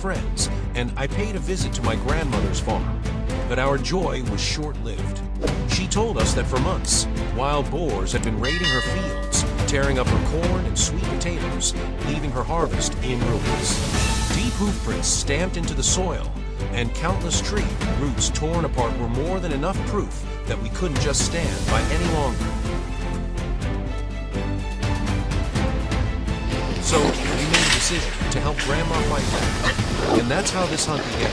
friends, and I paid a visit to my grandmother's farm. But our joy was short-lived. She told us that for months, wild boars had been raiding her fields, tearing up her corn and sweet potatoes, leaving her harvest in ruins. Deep hoof prints stamped into the soil, and countless tree roots torn apart were more than enough proof that we couldn't just stand by any longer. So we made a decision to help Grandma fight back, and that's how this hunt began.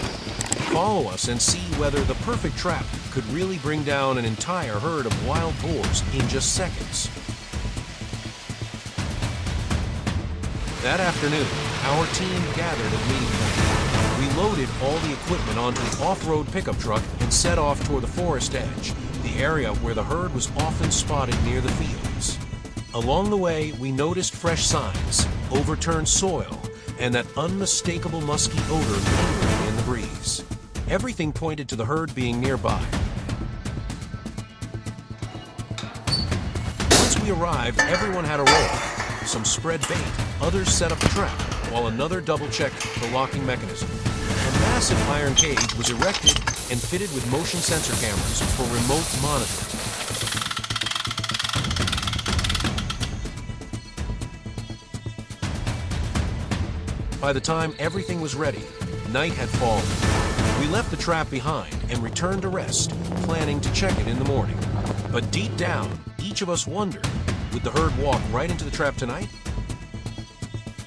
Follow us and see whether the perfect trap could really bring down an entire herd of wild boars in just seconds. That afternoon, our team gathered at meeting point. We loaded all the equipment onto an off-road pickup truck and set off toward the forest edge, the area where the herd was often spotted near the fields. Along the way, we noticed fresh signs, overturned soil, and that unmistakable musky odor lingering in the breeze. Everything pointed to the herd being nearby. Once we arrived, everyone had a role. Some spread bait, others set up a trap, while another double-checked the locking mechanism. A massive iron cage was erected and fitted with motion sensor cameras for remote monitoring. By the time everything was ready, night had fallen. We left the trap behind and returned to rest, planning to check it in the morning. But deep down, each of us wondered, would the herd walk right into the trap tonight?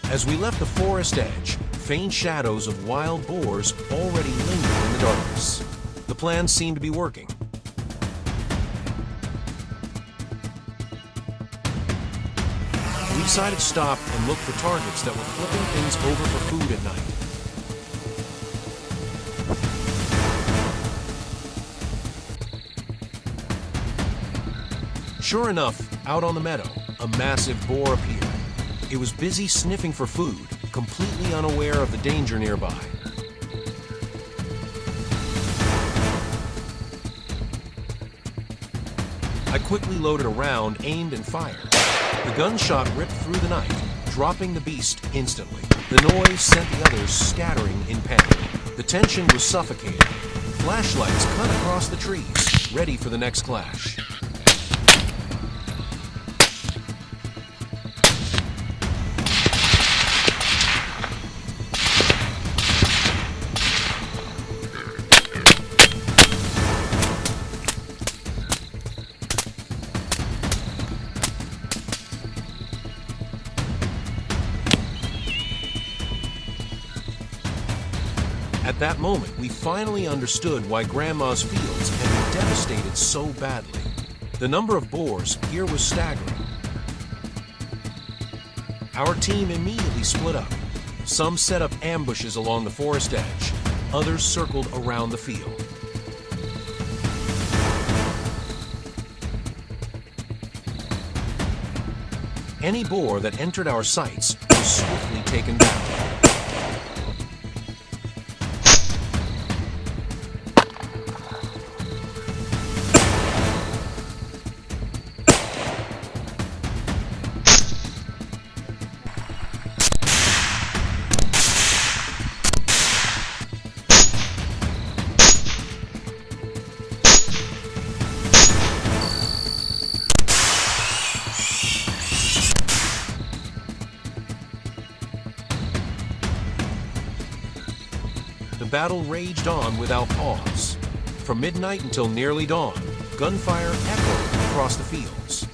As we left the forest edge, faint shadows of wild boars already lingered in the darkness. The plan seemed to be working. We decided to stop and look for targets that were flipping things over for food at night. Sure enough, out on the meadow, a massive boar appeared. It was busy sniffing for food, completely unaware of the danger nearby. I quickly loaded a round, aimed and fired. The gunshot ripped through the night, dropping the beast instantly. The noise sent the others scattering in panic. The tension was suffocating. Flashlights cut across the trees, ready for the next clash. At that moment, we finally understood why Grandma's fields had been devastated so badly. The number of boars here was staggering. Our team immediately split up. Some set up ambushes along the forest edge. Others circled around the field. Any boar that entered our sights was swiftly taken down. The battle raged on without pause. From midnight until nearly dawn, gunfire echoed across the fields.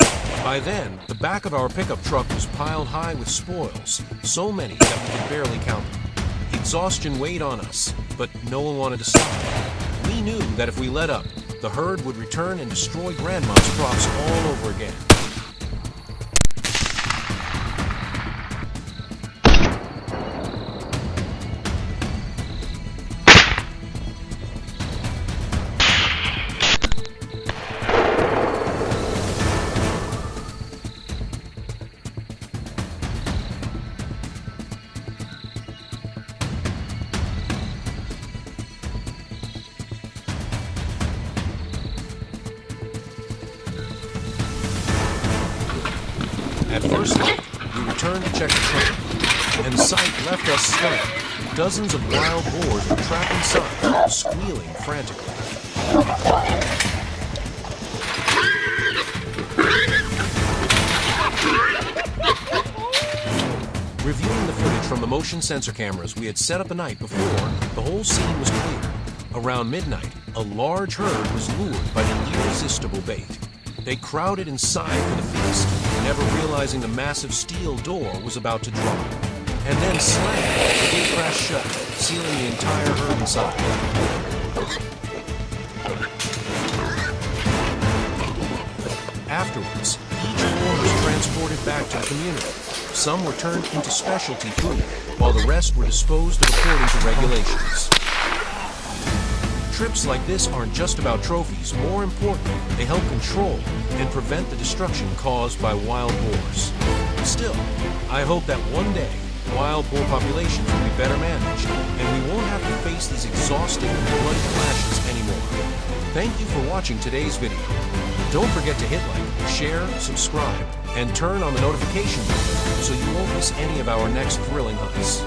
By then, the back of our pickup truck was piled high with spoils, so many that we could barely count them. Exhaustion weighed on us, but no one wanted to stop. We knew that if we let up, the herd would return and destroy Grandma's crops all over again. At first light, we returned to check the truck, and sight left us stunned. Dozens of wild boars were trapped inside, squealing frantically. Reviewing the footage from the motion sensor cameras we had set up the night before, the whole scene was clear. Around midnight, a large herd was lured by the irresistible bait. They crowded inside for the feast, never realizing the massive steel door was about to drop. And then slam, the gate crashed shut, sealing the entire herd inside. Afterwards, each boar was transported back to the community. Some were turned into specialty food, while the rest were disposed of according to regulations. Trips like this aren't just about trophies. More importantly, they help control and prevent the destruction caused by wild boars. Still, I hope that one day, wild boar populations will be better managed, and we won't have to face these exhausting and bloody clashes anymore. Thank you for watching today's video. Don't forget to hit like, share, subscribe, and turn on the notification bell so you won't miss any of our next thrilling hunts.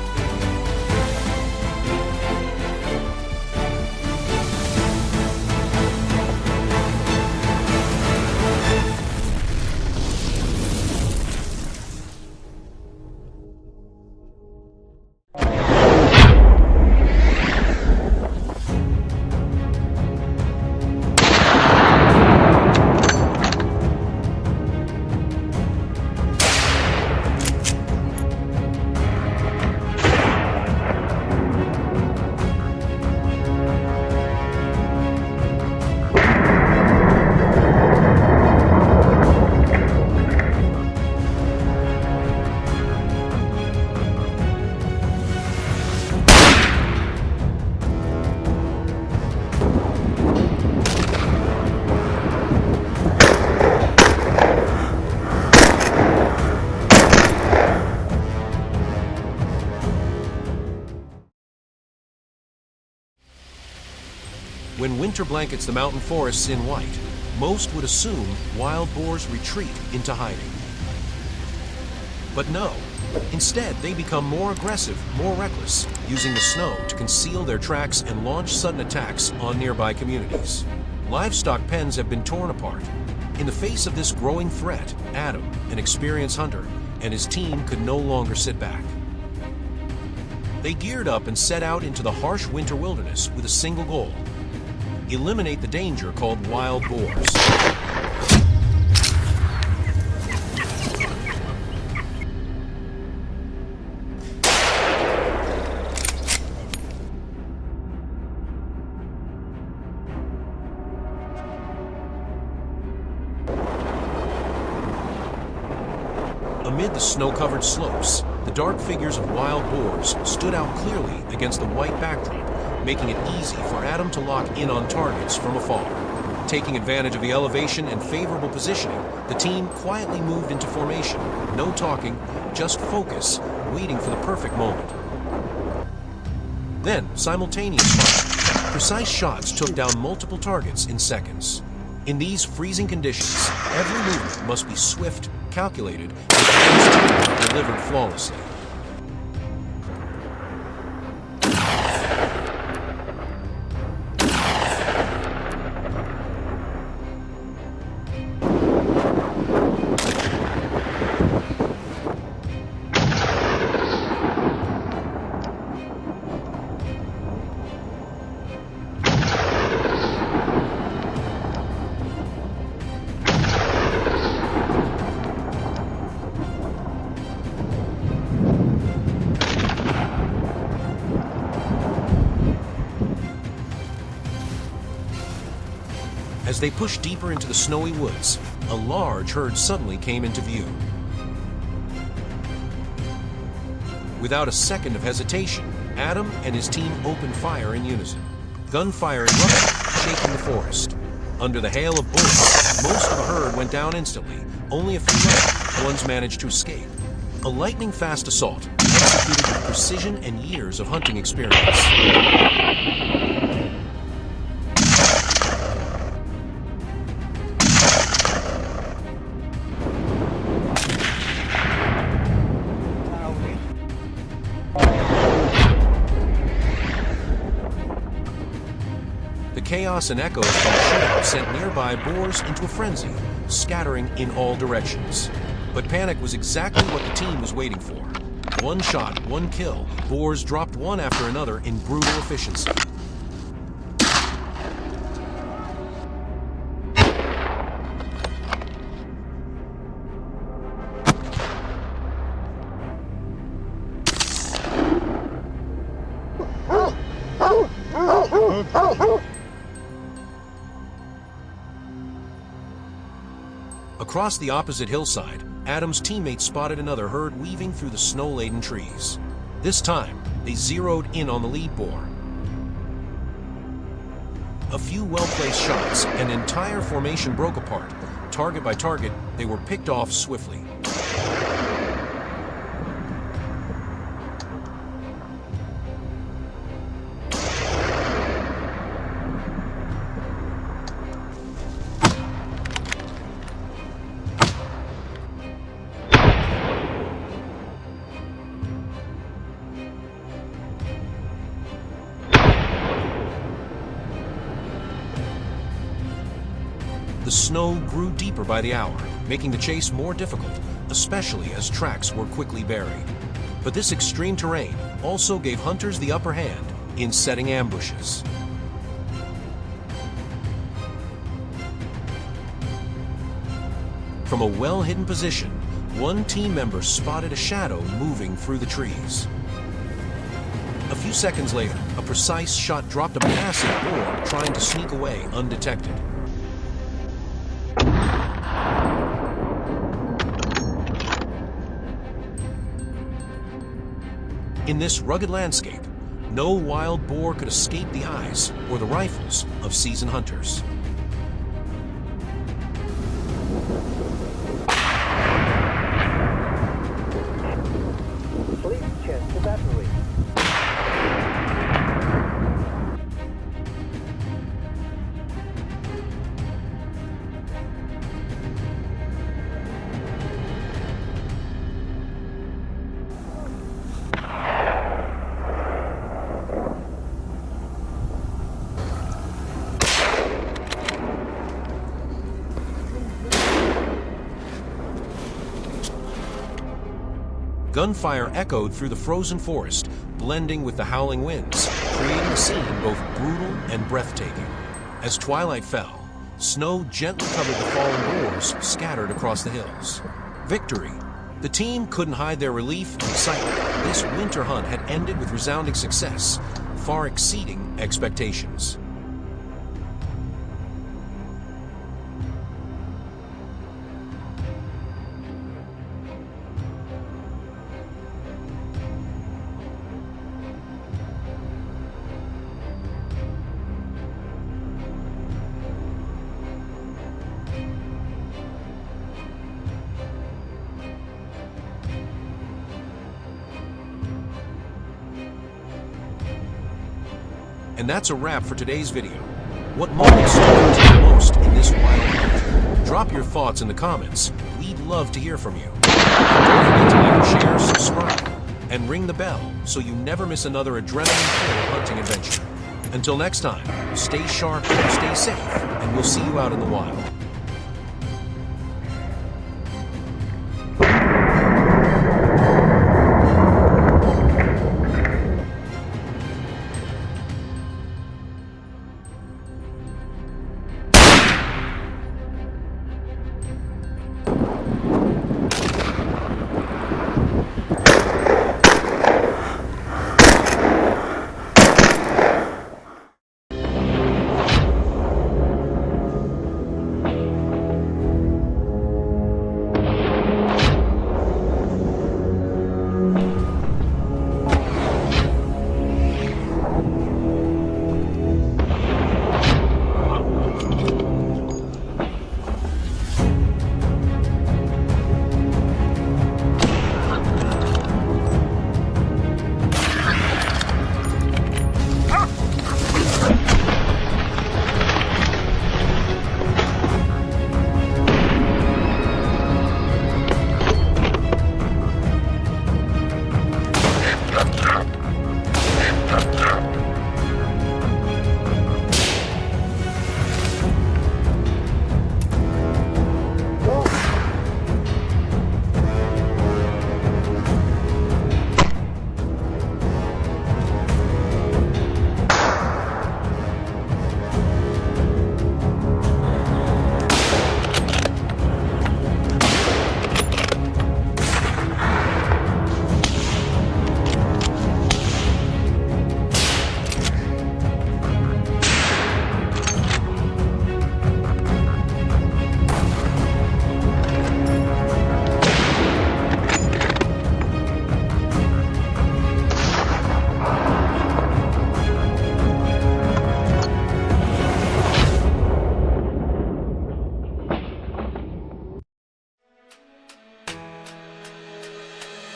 When winter blankets the mountain forests in white, most would assume wild boars retreat into hiding. But no. Instead, they become more aggressive, more reckless, using the snow to conceal their tracks and launch sudden attacks on nearby communities. Livestock pens have been torn apart. In the face of this growing threat, Adam, an experienced hunter, and his team could no longer sit back. They geared up and set out into the harsh winter wilderness with a single goal: eliminate the danger called wild boars. Amid the snow-covered slopes, the dark figures of wild boars stood out clearly against the white backdrop, making it easy for Adam to lock in on targets from afar. Taking advantage of the elevation and favorable positioning, the team quietly moved into formation. No talking, just focus, waiting for the perfect moment. Then, simultaneous fire. Precise shots took down multiple targets in seconds. In these freezing conditions, every movement must be swift, calculated, and delivered flawlessly. As they pushed deeper into the snowy woods, a large herd suddenly came into view. Without a second of hesitation, Adam and his team opened fire in unison. Gunfire erupted, shaking the forest. Under the hail of bullets, most of the herd went down instantly. Only a few left. Ones managed to escape. A lightning-fast assault, executed with precision and years of hunting experience. The chaos and echoes from the shootout sent nearby boars into a frenzy, scattering in all directions. But panic was exactly what the team was waiting for. One shot, one kill. Boars dropped one after another in brutal efficiency. Across the opposite hillside, Adam's teammates spotted another herd weaving through the snow-laden trees. This time, they zeroed in on the lead boar. A few well-placed shots, and an entire formation broke apart. Target by target, they were picked off swiftly. The snow grew deeper by the hour, making the chase more difficult, especially as tracks were quickly buried. But this extreme terrain also gave hunters the upper hand in setting ambushes. From a well-hidden position, one team member spotted a shadow moving through the trees. A few seconds later, a precise shot dropped a massive boar trying to sneak away undetected. In this rugged landscape, no wild boar could escape the eyes or the rifles of seasoned hunters. Please check the battery. Gunfire echoed through the frozen forest, blending with the howling winds, creating a scene both brutal and breathtaking. As twilight fell, snow gently covered the fallen boars scattered across the hills. Victory! The team couldn't hide their relief and excitement. This winter hunt had ended with resounding success, far exceeding expectations. And that's a wrap for today's video. What moment stood out to you most in this wild hunt? Drop your thoughts in the comments. We'd love to hear from you. And don't forget to like, share, subscribe, and ring the bell so you never miss another adrenaline-filled hunting adventure. Until next time, stay sharp, stay safe, and we'll see you out in the wild.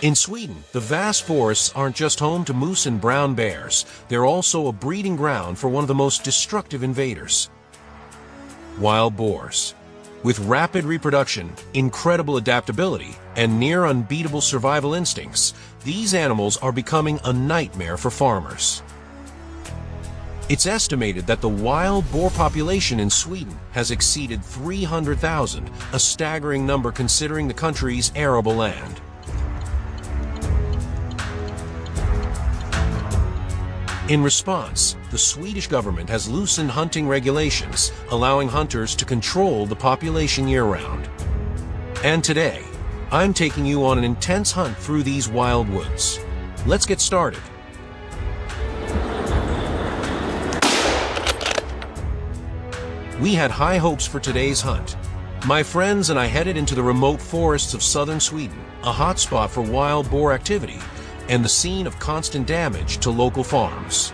In Sweden, the vast forests aren't just home to moose and brown bears, they're also a breeding ground for one of the most destructive invaders: wild boars. With rapid reproduction, incredible adaptability, and near unbeatable survival instincts, these animals are becoming a nightmare for farmers. It's estimated that the wild boar population in Sweden has exceeded 300,000, a staggering number considering the country's arable land. In response, the Swedish government has loosened hunting regulations, allowing hunters to control the population year-round. And today, I'm taking you on an intense hunt through these wild woods. Let's get started. We had high hopes for today's hunt. My friends and I headed into the remote forests of southern Sweden, a hotspot for wild boar activity, and the scene of constant damage to local farms.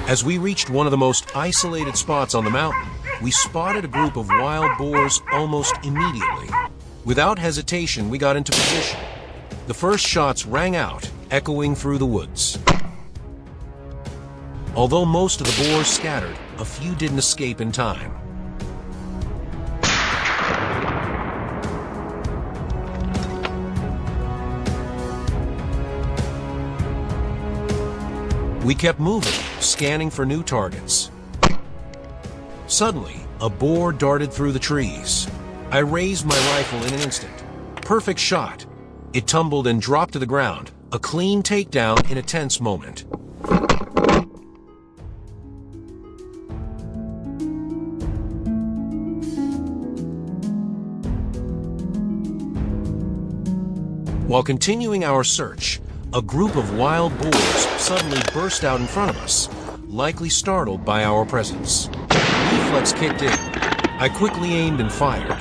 As we reached one of the most isolated spots on the mountain, we spotted a group of wild boars almost immediately. Without hesitation, we got into position. The first shots rang out, echoing through the woods. Although most of the boars scattered, a few didn't escape in time. We kept moving, scanning for new targets. Suddenly, a boar darted through the trees. I raised my rifle in an instant. Perfect shot. It tumbled and dropped to the ground, a clean takedown in a tense moment. While continuing our search, a group of wild boars suddenly burst out in front of us, likely startled by our presence. Reflex kicked in. I quickly aimed and fired.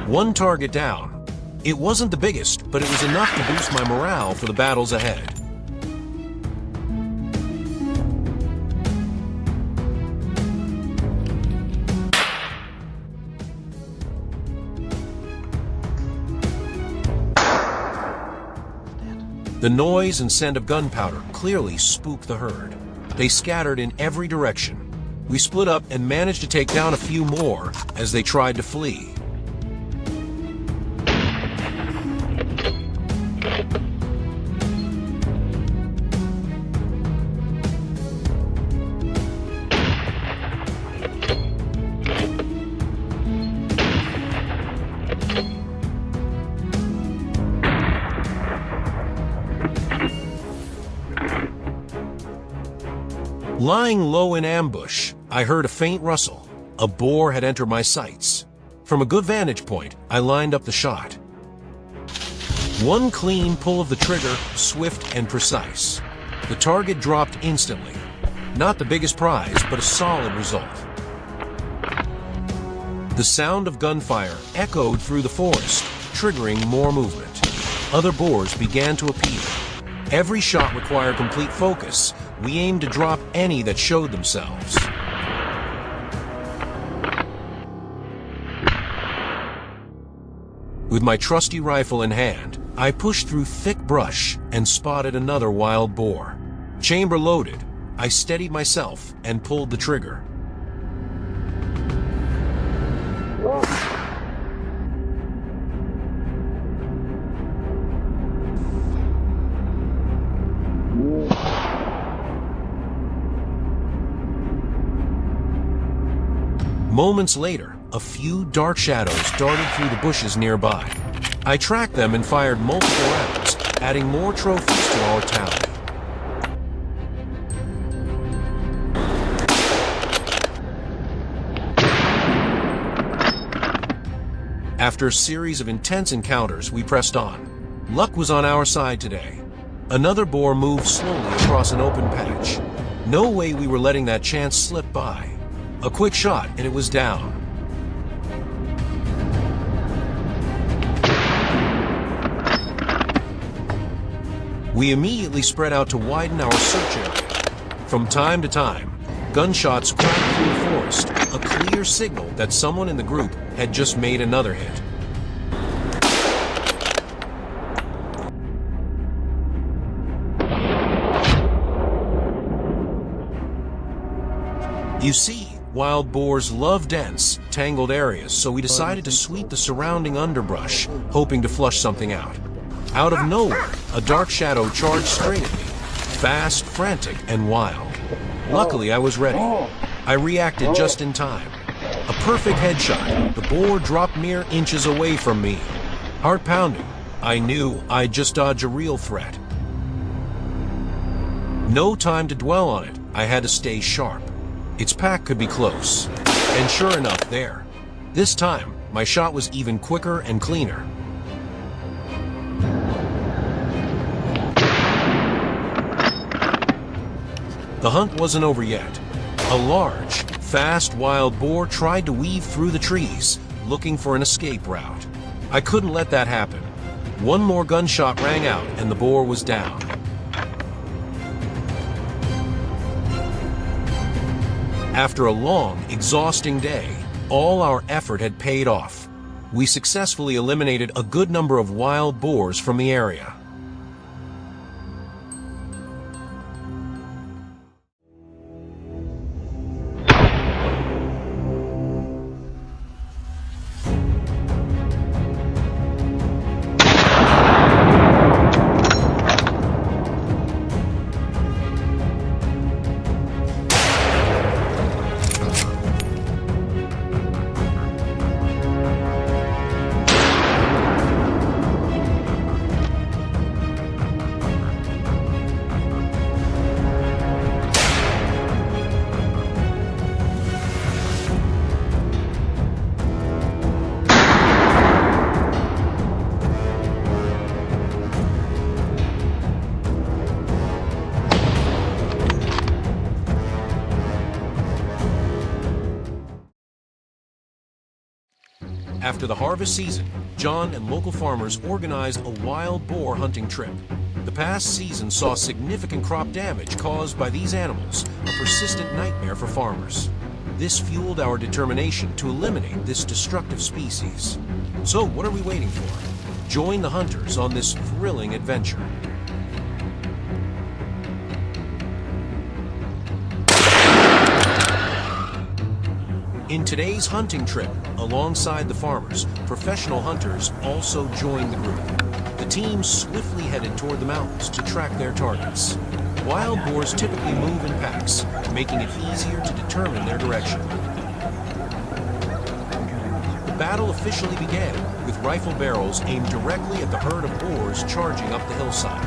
One target down. It wasn't the biggest, but it was enough to boost my morale for the battles ahead. The noise and scent of gunpowder clearly spooked the herd. They scattered in every direction. We split up and managed to take down a few more as they tried to flee. Lying low in ambush, I heard a faint rustle. A boar had entered my sights. From a good vantage point, I lined up the shot. One clean pull of the trigger, swift and precise. The target dropped instantly. Not the biggest prize, but a solid result. The sound of gunfire echoed through the forest, triggering more movement. Other boars began to appear. Every shot required complete focus. We aimed to drop any that showed themselves. With my trusty rifle in hand, I pushed through thick brush and spotted another wild boar. Chamber loaded, I steadied myself and pulled the trigger. Moments later, a few dark shadows darted through the bushes nearby. I tracked them and fired multiple rounds, adding more trophies to our tally. After a series of intense encounters, we pressed on. Luck was on our side today. Another boar moved slowly across an open patch. No way we were letting that chance slip by. A quick shot, and it was down. We immediately spread out to widen our search area. From time to time, gunshots cracked through the forest, a clear signal that someone in the group had just made another hit. You see, wild boars love dense, tangled areas, so we decided to sweep the surrounding underbrush, hoping to flush something out. Out of nowhere, a dark shadow charged straight at me, fast, frantic, and wild. Luckily, I was ready. I reacted just in time. A perfect headshot. The boar dropped mere inches away from me. Heart pounding. I knew I'd just dodged a real threat. No time to dwell on it. I had to stay sharp. Its pack could be close. And sure enough, there. This time, my shot was even quicker and cleaner. The hunt wasn't over yet. A large, fast wild boar tried to weave through the trees, looking for an escape route. I couldn't let that happen. One more gunshot rang out and the boar was down. After a long, exhausting day, all our effort had paid off. We successfully eliminated a good number of wild boars from the area. After the harvest season, John and local farmers organized a wild boar hunting trip. The past season saw significant crop damage caused by these animals, a persistent nightmare for farmers. This fueled our determination to eliminate this destructive species. So what are we waiting for? Join the hunters on this thrilling adventure. In today's hunting trip, alongside the farmers, professional hunters also joined the group. The team swiftly headed toward the mountains to track their targets. Wild boars typically move in packs, making it easier to determine their direction. The battle officially began, with rifle barrels aimed directly at the herd of boars charging up the hillside.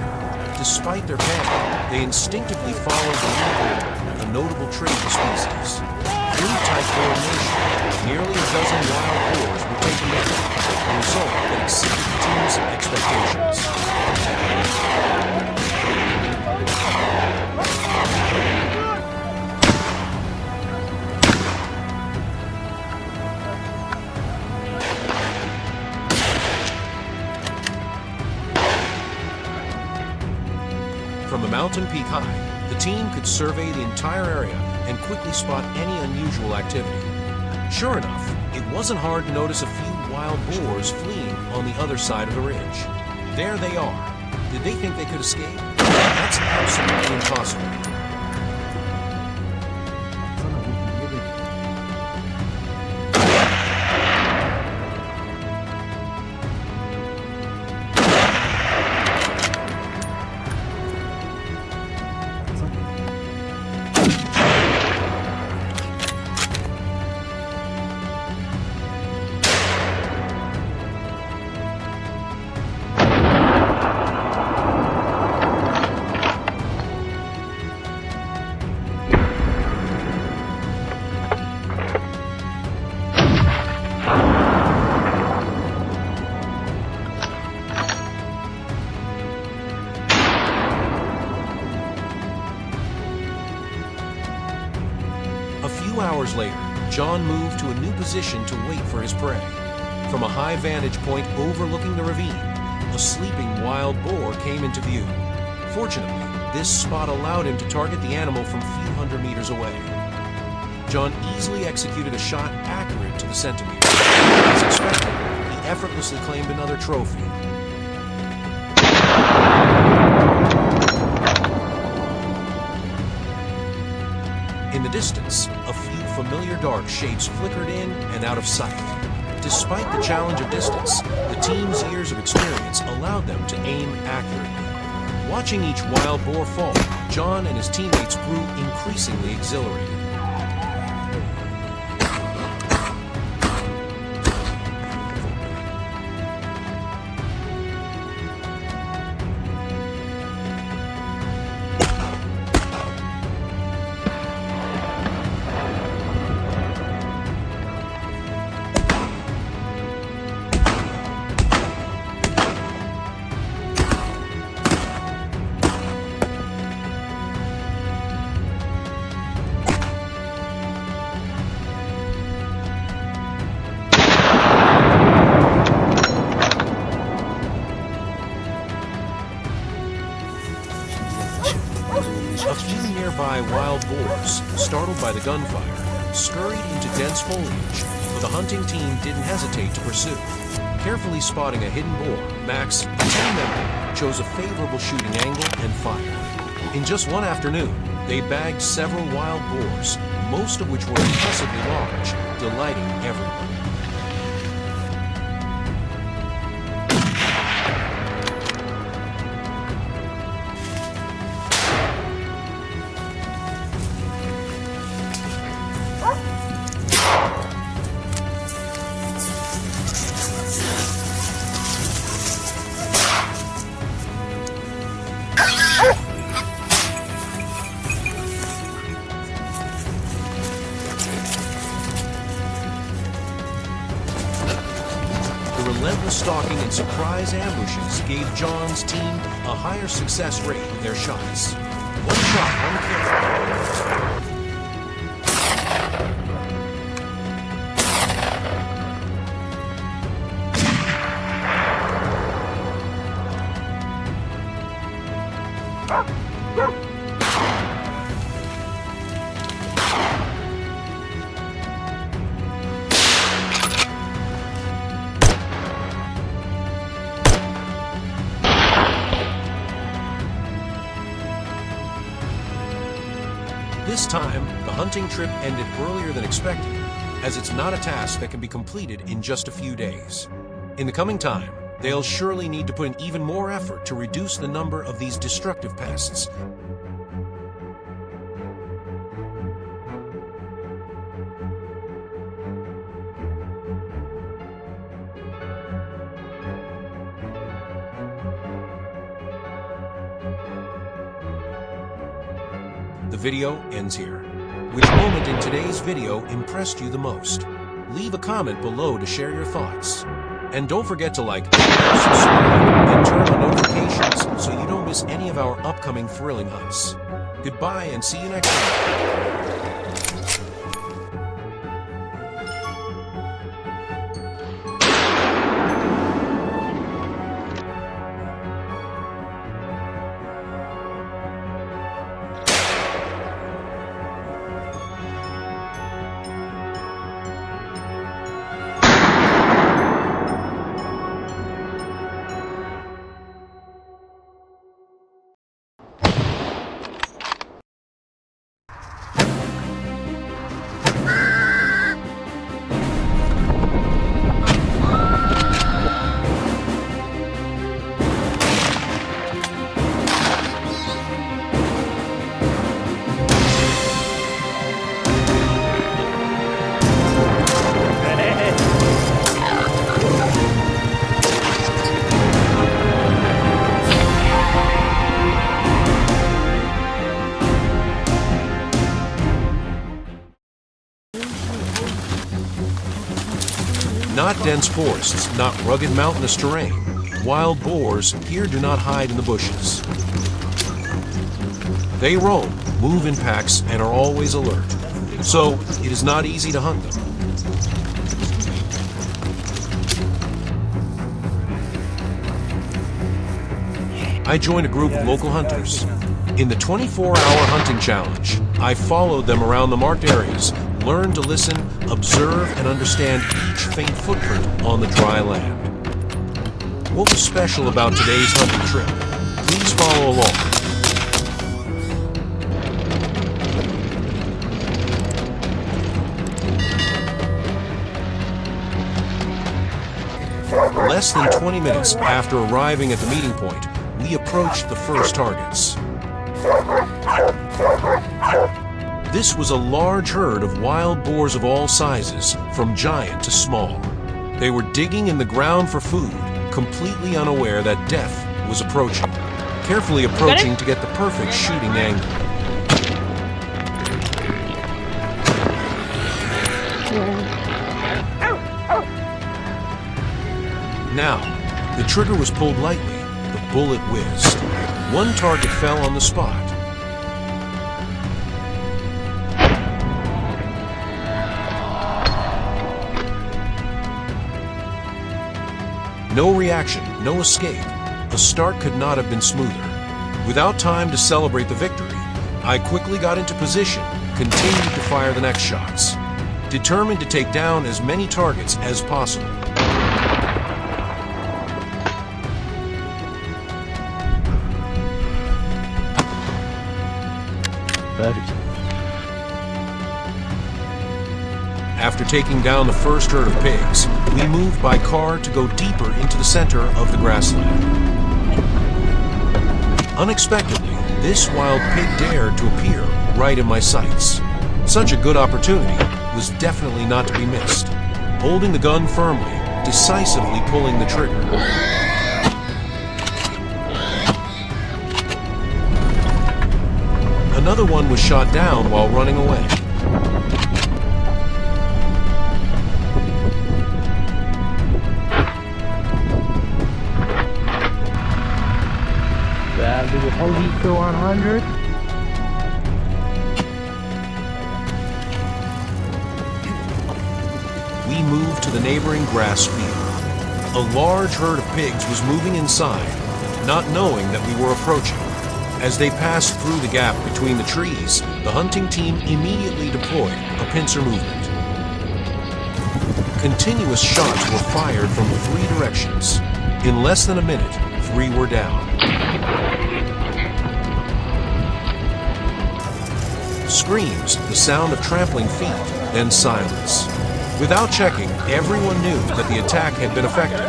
Despite their panic, they instinctively followed the lead order, a notable trait of the species. Through tight coordination, nearly a dozen wild boars were taken down, a result that exceeded the team's expectations. From a mountain peak high, the team could survey the entire area and quickly spot any unusual activity. Sure enough, it wasn't hard to notice a few wild boars fleeing on the other side of the ridge. There they are. Did they think they could escape? That's absolutely impossible. Hours later, John moved to a new position to wait for his prey. From a high vantage point overlooking the ravine, a sleeping wild boar came into view. Fortunately, this spot allowed him to target the animal from a few hundred meters away. John easily executed a shot accurate to the centimeter. As expected, he effortlessly claimed another trophy. In the distance, a few familiar dark shapes flickered in and out of sight. Despite the challenge of distance, the team's years of experience allowed them to aim accurately. Watching each wild boar fall, John and his teammates grew increasingly exhilarated. A few nearby wild boars, startled by the gunfire, scurried into dense foliage, but the hunting team didn't hesitate to pursue. Carefully spotting a hidden boar, Max, the team member, chose a favorable shooting angle and fired. In just one afternoon, they bagged several wild boars, most of which were impressively large, delighting everyone. Relentless stalking and surprise ambushes gave John's team a higher success rate with their shots. One shot, one kill. This time, the hunting trip ended earlier than expected, as it's not a task that can be completed in just a few days. In the coming time, they'll surely need to put in even more effort to reduce the number of these destructive pests. The video ends here. Which moment in today's video impressed you the most? Leave a comment below to share your thoughts. And don't forget to like, subscribe, and turn on notifications so you don't miss any of our upcoming thrilling hunts. Goodbye and see you next time. Not dense forests, not rugged mountainous terrain. Wild boars here do not hide in the bushes. They roam, move in packs, and are always alert. So, it is not easy to hunt them. I joined a group of local hunters. In the 24-hour hunting challenge, I followed them around the marked areas, learned to listen, observe, and understand each faint footprint on the dry land. What was special about today's hunting trip? Please follow along. Less than 20 minutes after arriving at the meeting point, we approached the first targets. This was a large herd of wild boars of all sizes, from giant to small. They were digging in the ground for food, completely unaware that death was approaching, carefully approaching to get the perfect shooting angle. Now, the trigger was pulled lightly, the bullet whizzed. One target fell on the spot. No reaction, no escape. The start could not have been smoother. Without time to celebrate the victory, I quickly got into position, continued to fire the next shots, determined to take down as many targets as possible. Perfect. After taking down the first herd of pigs, we moved by car to go deeper into the center of the grassland. Unexpectedly, this wild pig dared to appear right in my sights. Such a good opportunity was definitely not to be missed. Holding the gun firmly, decisively pulling the trigger. Another one was shot down while running away. Only to 100. We moved to the neighboring grass field. A large herd of pigs was moving inside, not knowing that we were approaching. As they passed through the gap between the trees, the hunting team immediately deployed a pincer movement. Continuous shots were fired from 3 directions. In less than a minute, 3 were down. Screams, the sound of trampling feet, then silence. Without checking, everyone knew that the attack had been effective.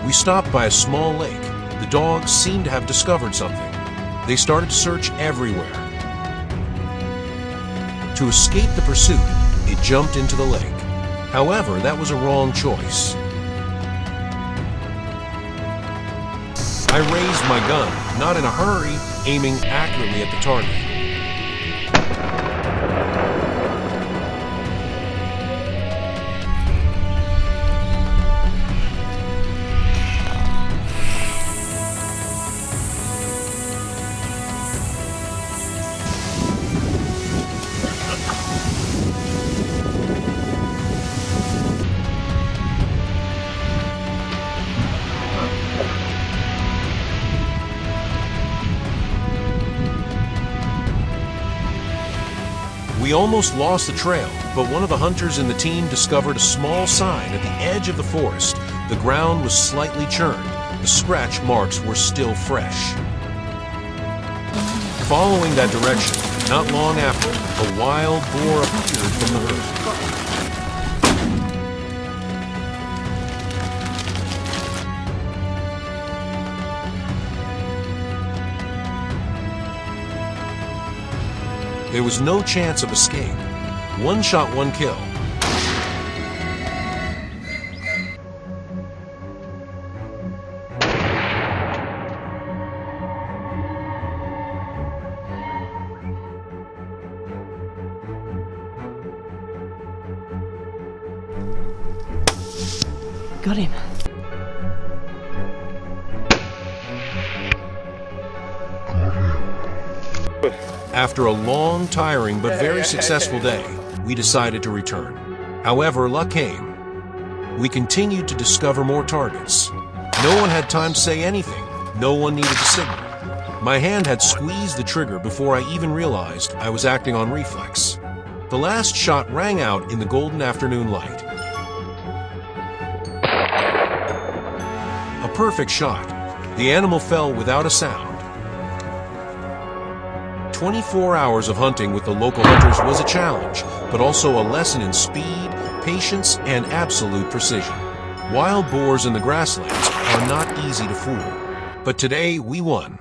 We stopped by a small lake. The dogs seemed to have discovered something. They started to search everywhere. To escape the pursuit, it jumped into the lake. However, that was a wrong choice. I raised my gun, not in a hurry, aiming accurately at the target. We almost lost the trail, but one of the hunters in the team discovered a small sign at the edge of the forest. The ground was slightly churned. The scratch marks were still fresh. Following that direction, not long after, a wild boar appeared from the herd. There was no chance of escape. One shot, one kill. got him. After a long, tiring, but very successful day, we decided to return. However, luck came. We continued to discover more targets. No one had time to say anything. No one needed a signal. My hand had squeezed the trigger before I even realized I was acting on reflex. The last shot rang out in the golden afternoon light. A perfect shot. The animal fell without a sound. 24 hours of hunting with the local hunters was a challenge, but also a lesson in speed, patience, and absolute precision. Wild boars in the grasslands are not easy to fool. But today, we won.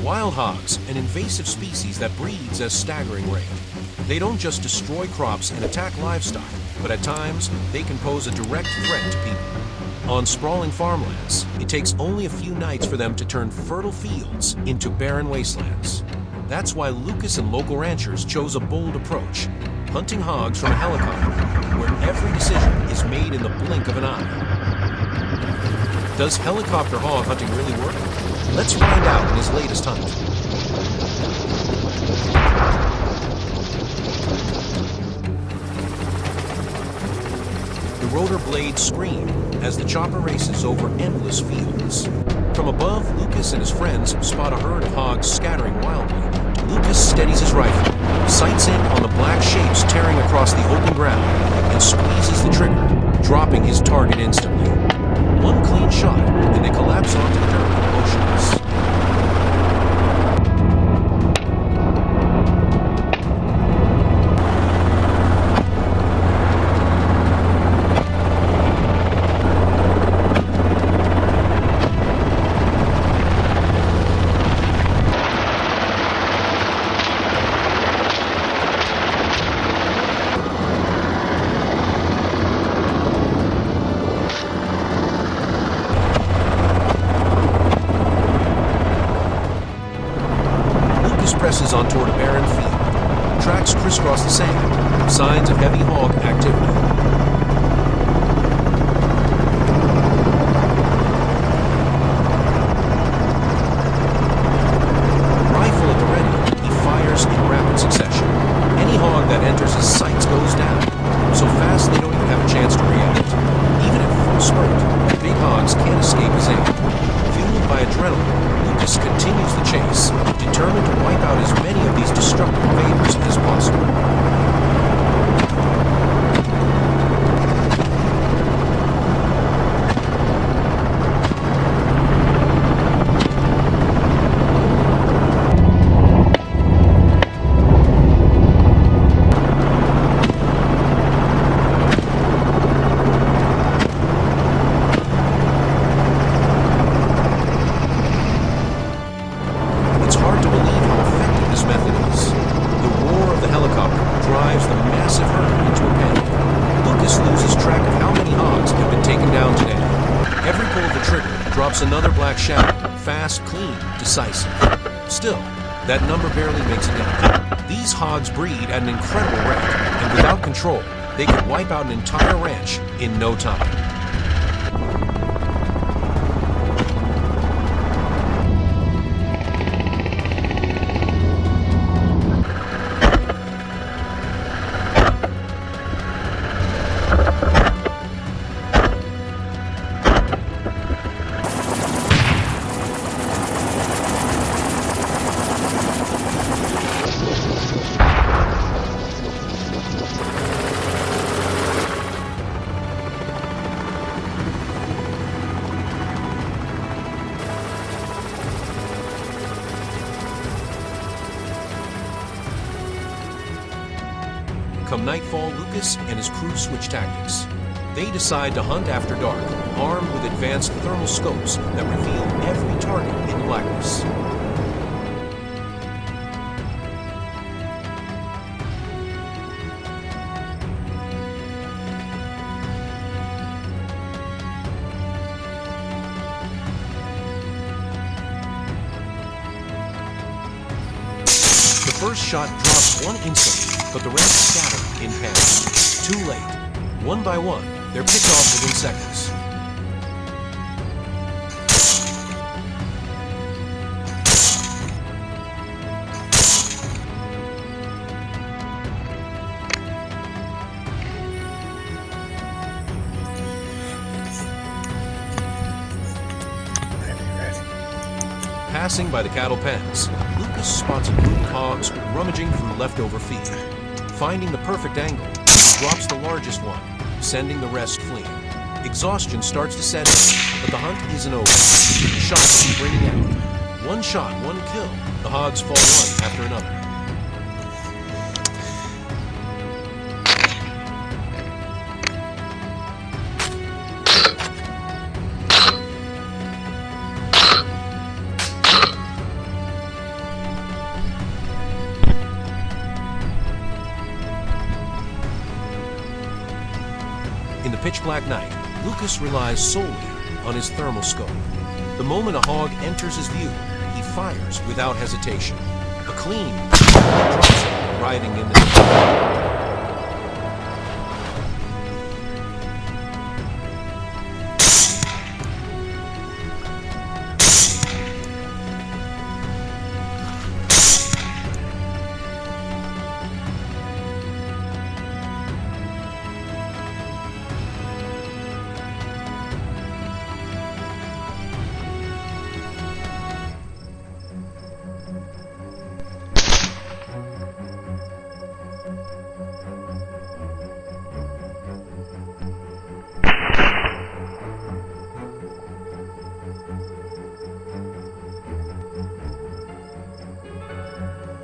Wild hogs, an invasive species that breeds at a staggering rate. They don't just destroy crops and attack livestock, but at times, they can pose a direct threat to people. On sprawling farmlands, it takes only a few nights for them to turn fertile fields into barren wastelands. That's why Lucas and local ranchers chose a bold approach, hunting hogs from a helicopter, where every decision is made in the blink of an eye. Does helicopter hog hunting really work? Let's find out in his latest hunt. The rotor blades scream as the chopper races over endless fields. From above, Lucas and his friends spot a herd of hogs scattering wildly. Lucas steadies his rifle, sights in on the black shapes tearing across the open ground, and squeezes the trigger, dropping his target instantly. One clean shot, and they collapse onto the dirt, motionless. Presses on toward a barren field. Tracks crisscross the sand, signs of heavy hog activity. Rifle at the ready, he fires in rapid succession. Any hog that enters his sights goes down, so fast they don't even have a chance to react. Even at full sprint, the big hogs can't escape his aim. Fueled by adrenaline, Lucas continues the chase, determined to wipe out as many of these destructive invaders as possible. Drops another black shadow, fast, clean, decisive. Still, that number barely makes a dent. These hogs breed at an incredible rate, and without control, they could wipe out an entire ranch in no time. Come nightfall, Lucas and his crew switch tactics. They decide to hunt after dark, armed with advanced thermal scopes that reveal every target in the blackness. The first shot drops one instantly, but the rest scatter in panic. Too late. One by one, they're picked off within seconds. Passing by the cattle pens, Lucas spots a group of hogs rummaging through leftover feed. Finding the perfect angle, he drops the largest one, sending the rest fleeing. Exhaustion starts to set in, but the hunt isn't over. Shots keep ringing out. One shot, one kill. The hogs fall one after another. In the pitch-black night, Lucas relies solely on his thermal scope. The moment a hog enters his view, he fires without hesitation. A clean drops him, riding in the...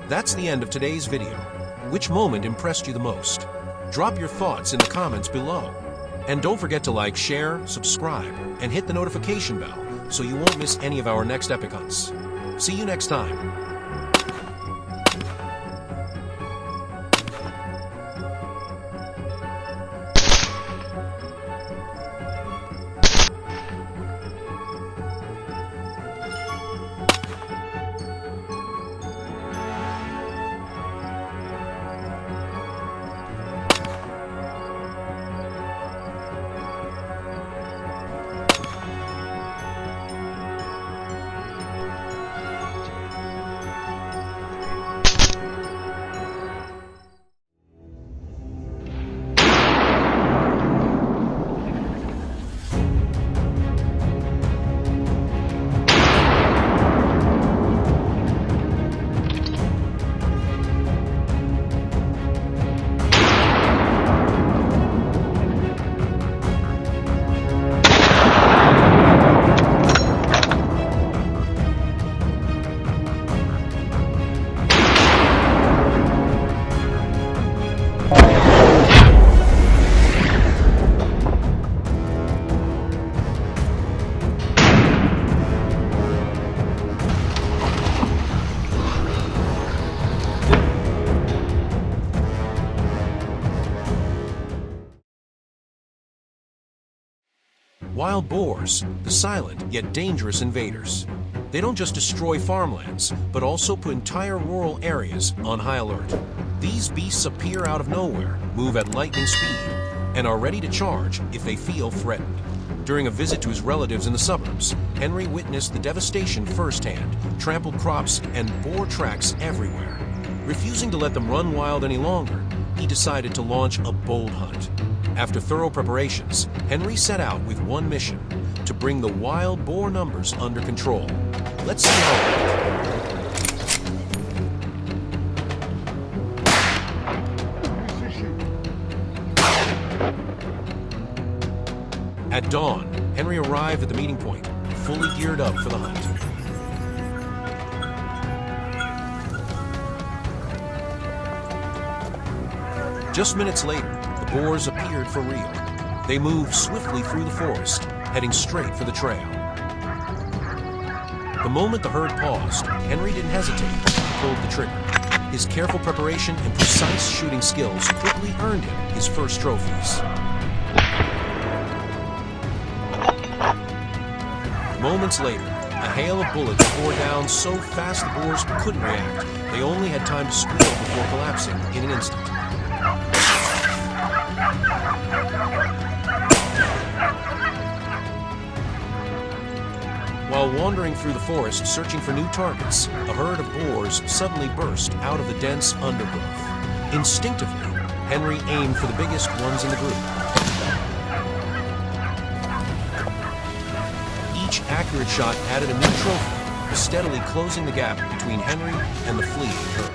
That's the end of today's video. Which moment impressed you the most? Drop your thoughts in the comments below. And don't forget to like, share, subscribe, and hit the notification bell so you won't miss any of our next epic hunts. See you next time. Wild boars, the silent yet dangerous invaders. They don't just destroy farmlands, but also put entire rural areas on high alert. These beasts appear out of nowhere, move at lightning speed, and are ready to charge if they feel threatened. During a visit to his relatives in the suburbs, Henry witnessed the devastation firsthand, trampled crops and boar tracks everywhere. Refusing to let them run wild any longer, he decided to launch a bold hunt. After thorough preparations, Henry set out with one mission: to bring the wild boar numbers under control. Let's see how it went. At dawn, Henry arrived at the meeting point, fully geared up for the hunt. Just minutes later, the boars appeared for real. They moved swiftly through the forest, heading straight for the trail. The moment the herd paused, Henry didn't hesitate and pulled the trigger. His careful preparation and precise shooting skills quickly earned him his first trophies. Moments later, a hail of bullets poured down so fast the boars couldn't react. They only had time to squeal before collapsing in an instant. While wandering through the forest searching for new targets, a herd of boars suddenly burst out of the dense undergrowth. Instinctively, Henry aimed for the biggest ones in the group. Each accurate shot added a new trophy, steadily closing the gap between Henry and the fleeing herd.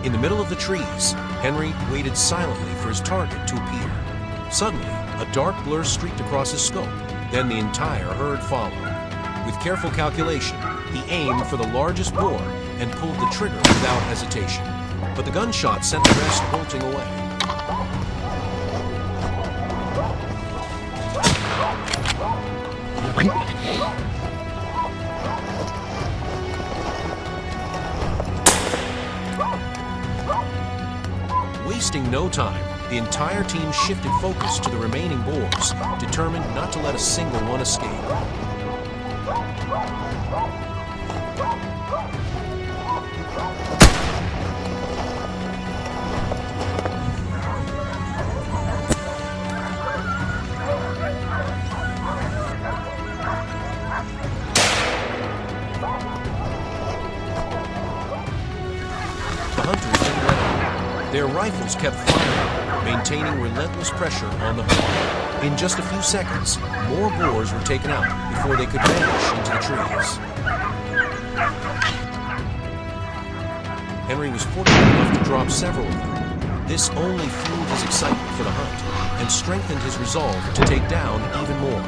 In the middle of the trees, Henry waited silently for his target to appear. Suddenly, a dark blur streaked across his scope. Then the entire herd followed. With careful calculation, he aimed for the largest boar and pulled the trigger without hesitation. But the gunshot sent the rest bolting away. Wasting no time, the entire team shifted focus to the remaining boars, determined not to let a single one escape. The hunters didn't let up. Their rifles kept firing, maintaining relentless pressure on the herd. In just a few seconds, more boars were taken out before they could vanish into the trees. Henry was fortunate enough to drop several of them. This only fueled his excitement for the hunt and strengthened his resolve to take down even more.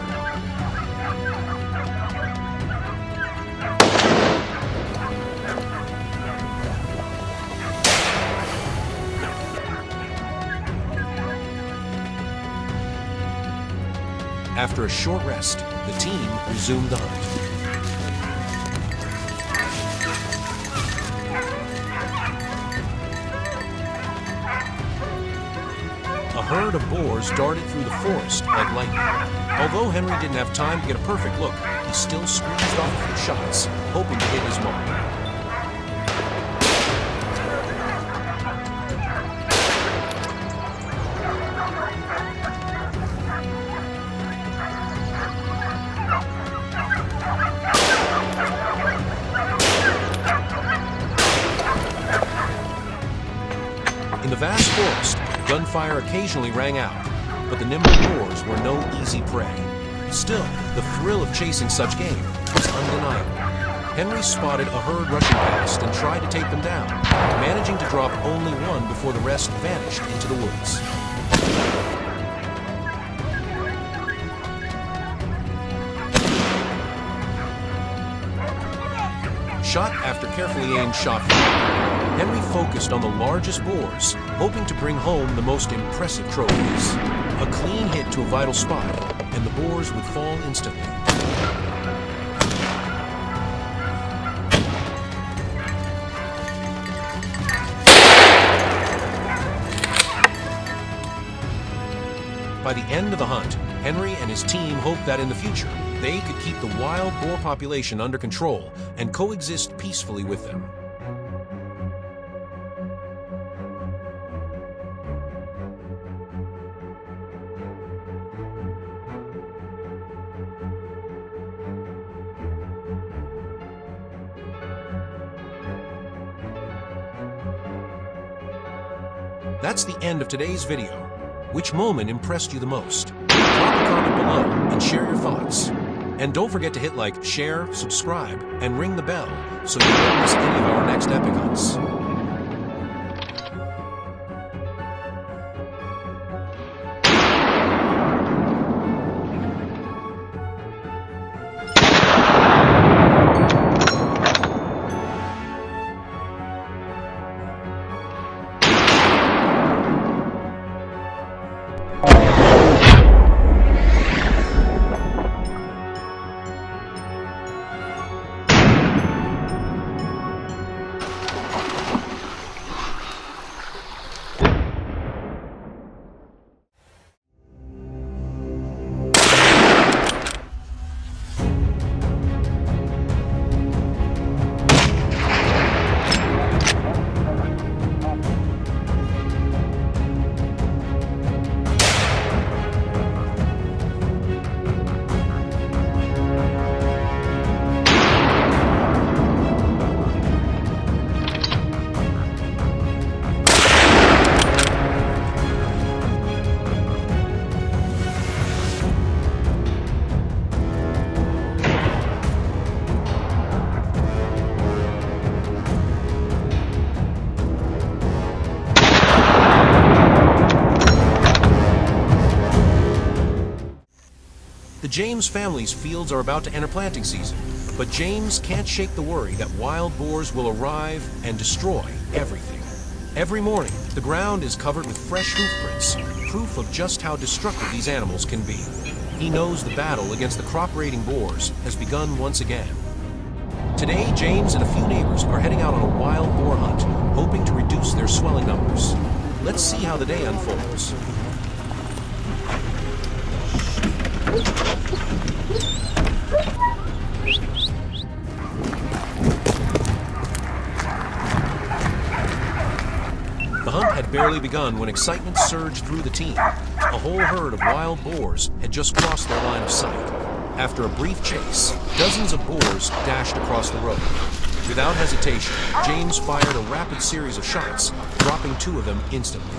After a short rest, the team resumed the hunt. A herd of boars darted through the forest like lightning. Although Henry didn't have time to get a perfect look, he still squeezed off a few shots, hoping to hit his mark. In the vast forest, gunfire occasionally rang out, but the nimble boars were no easy prey. Still, the thrill of chasing such game was undeniable. Henry spotted a herd rushing past and tried to take them down, managing to drop only one before the rest vanished into the woods. Shot after carefully aimed shot fired, Henry focused on the largest boars, hoping to bring home the most impressive trophies. A clean hit to a vital spot, and the boars would fall instantly. By the end of the hunt, Henry and his team hoped that in the future, they could keep the wild boar population under control and coexist peacefully with them. That's the end of today's video. Which moment impressed you the most? Drop a comment below and share your thoughts. And don't forget to hit like, share, subscribe, and ring the bell so you don't miss any of our next epic hunts. The James family's fields are about to enter planting season, but James can't shake the worry that wild boars will arrive and destroy everything. Every morning, the ground is covered with fresh hoof prints, proof of just how destructive these animals can be. He knows the battle against the crop-raiding boars has begun once again. Today, James and a few neighbors are heading out on a wild boar hunt, hoping to reduce their swelling numbers. Let's see how the day unfolds. The hunt had barely begun when excitement surged through the team. A whole herd of wild boars had just crossed their line of sight. After a brief chase, dozens of boars dashed across the road. Without hesitation, James fired a rapid series of shots, dropping 2 of them instantly.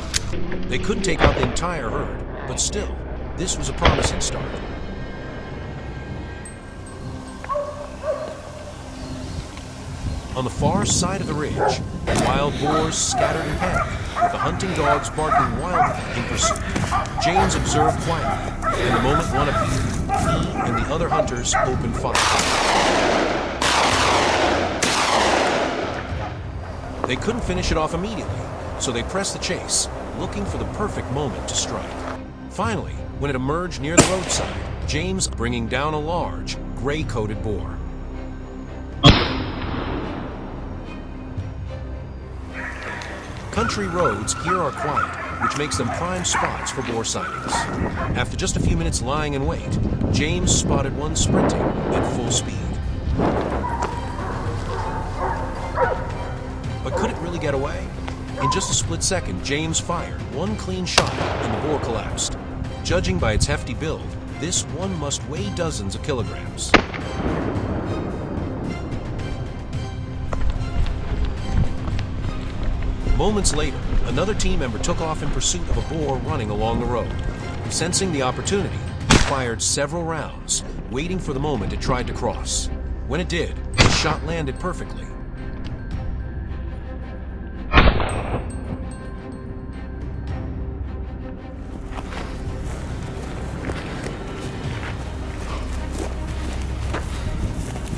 They couldn't take out the entire herd, but still, this was a promising start. On the far side of the ridge, wild boars scattered in panic, with the hunting dogs barking wildly in pursuit. James observed quietly, and the moment one appeared, he and the other hunters opened fire. They couldn't finish it off immediately, so they pressed the chase, looking for the perfect moment to strike. Finally, when it emerged near the roadside, James bringing down a large, gray-coated boar. Country roads here are quiet, which makes them prime spots for boar sightings. After just a few minutes lying in wait, James spotted one sprinting at full speed. But could it really get away? In just a split second, James fired one clean shot and the boar collapsed. Judging by its hefty build, this one must weigh dozens of kilograms. Moments later, another team member took off in pursuit of a boar running along the road. Sensing the opportunity, he fired several rounds, waiting for the moment it tried to cross. When it did, the shot landed perfectly.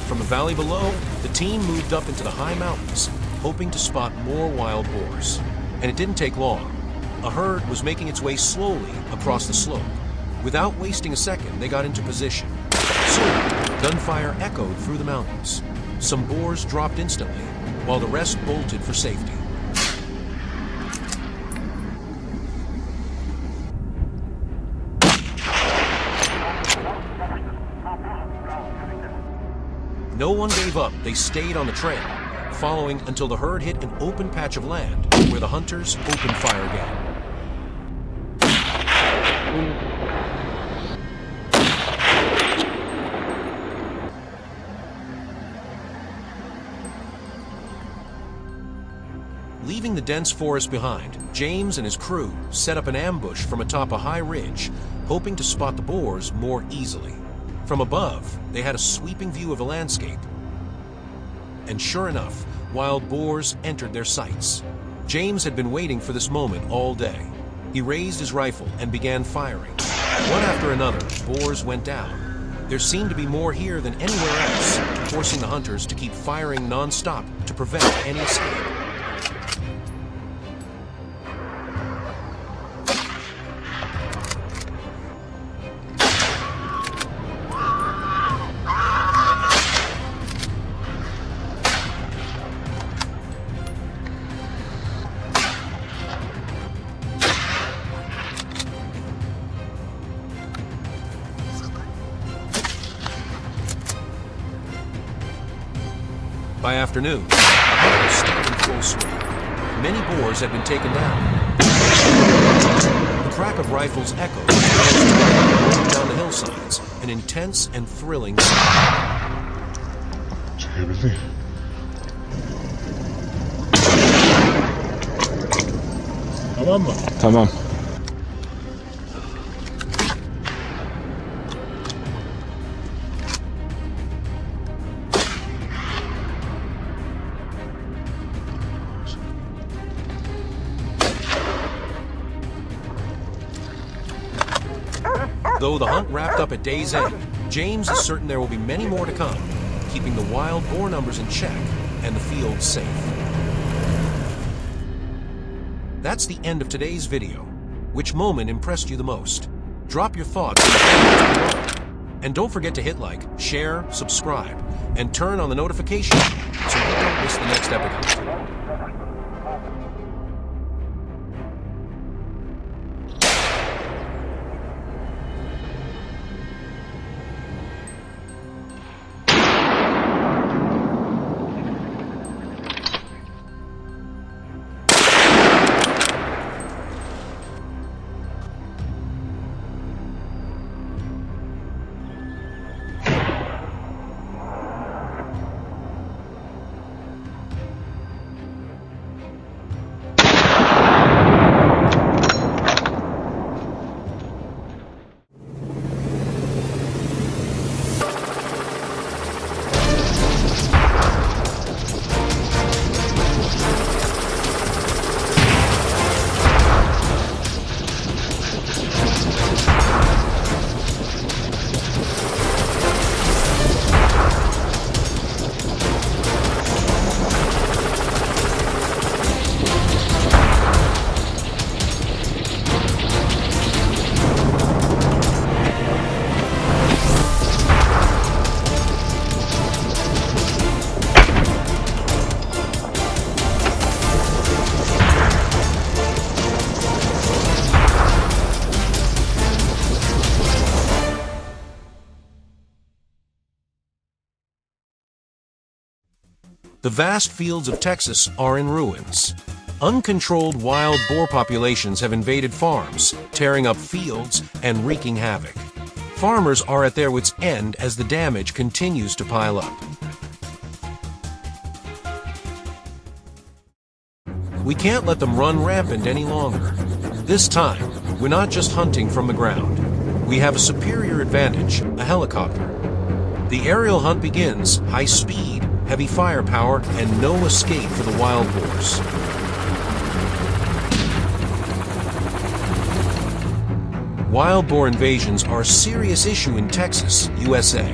From the valley below, the team moved up into the high mountains, hoping to spot more wild boars. And it didn't take long. A herd was making its way slowly across the slope. Without wasting a second, they got into position. Soon, gunfire echoed through the mountains. Some boars dropped instantly, while the rest bolted for safety. No one gave up. They stayed on the trail, following until the herd hit an open patch of land where the hunters opened fire again. Leaving the dense forest behind, James and his crew set up an ambush from atop a high ridge, hoping to spot the boars more easily. From above, they had a sweeping view of the landscape. And sure enough, wild boars entered their sights. James had been waiting for this moment all day. He raised his rifle and began firing. One after another, boars went down. There seemed to be more here than anywhere else, forcing the hunters to keep firing non-stop to prevent any escape. By afternoon, the hunt was still in full swing. Many boars had been taken down. The crack of rifles echoed as the rolled down the hillsides, an intense and thrilling sound. Tamam. Though the hunt wrapped up at day's end, James is certain there will be many more to come, keeping the wild boar numbers in check and the fields safe. That's the end of today's video. Which moment impressed you the most? Drop your thoughts in the comments below. And don't forget to hit like, share, subscribe, and turn on the notification so you don't miss the next episode. The vast fields of Texas are in ruins. Uncontrolled wild boar populations have invaded farms, tearing up fields and wreaking havoc. Farmers are at their wits' end as the damage continues to pile up. We can't let them run rampant any longer. This time, we're not just hunting from the ground. We have a superior advantage, a helicopter. The aerial hunt begins, high speed, heavy firepower, and no escape for the wild boars. Wild boar invasions are a serious issue in Texas, USA.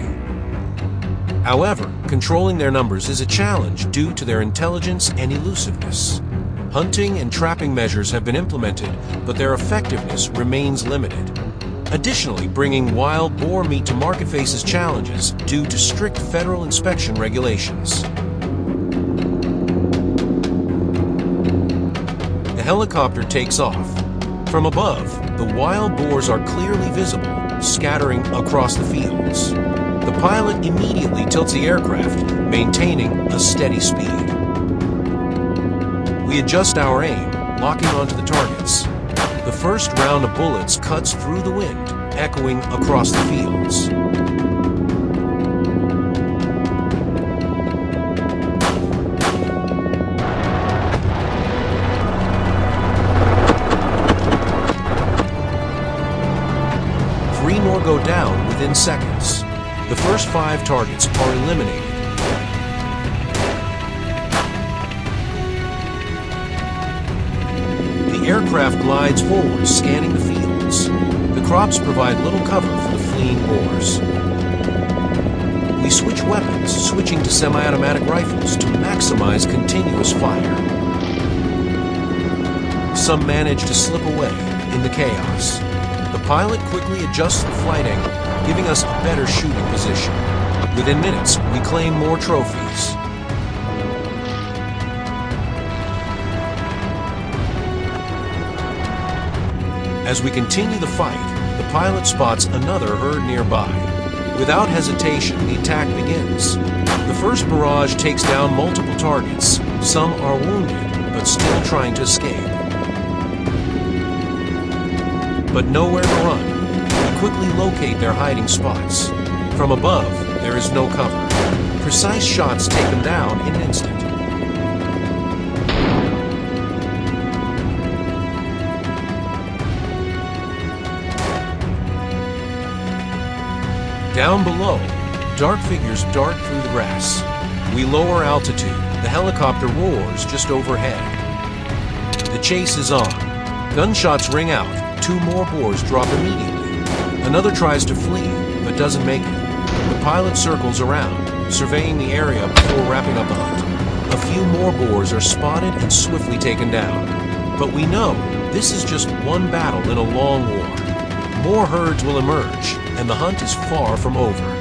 However, controlling their numbers is a challenge due to their intelligence and elusiveness. Hunting and trapping measures have been implemented, but their effectiveness remains limited. Additionally, bringing wild boar meat to market faces challenges due to strict federal inspection regulations. The helicopter takes off. From above, the wild boars are clearly visible, scattering across the fields. The pilot immediately tilts the aircraft, maintaining a steady speed. We adjust our aim, locking onto the targets. The first round of bullets cuts through the wind, echoing across the fields. Three more go down within seconds. The first 5 targets are eliminated. The aircraft glides forward, scanning the fields. The crops provide little cover for the fleeing boars. We switch weapons, switching to semi-automatic rifles to maximize continuous fire. Some manage to slip away in the chaos. The pilot quickly adjusts the flight angle, giving us a better shooting position. Within minutes, we claim more trophies. As we continue the fight, the pilot spots another herd nearby. Without hesitation, the attack begins. The first barrage takes down multiple targets. Some are wounded, but still trying to escape. But nowhere to run. We quickly locate their hiding spots. From above, there is no cover. Precise shots take them down in an instant. Down below, dark figures dart through the grass. We lower altitude. The helicopter roars just overhead. The chase is on. Gunshots ring out. 2 more boars drop immediately. Another tries to flee, but doesn't make it. The pilot circles around, surveying the area before wrapping up the hunt. A few more boars are spotted and swiftly taken down. But we know this is just one battle in a long war. More herds will emerge, and the hunt is far from over.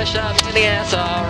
Shot in the SR.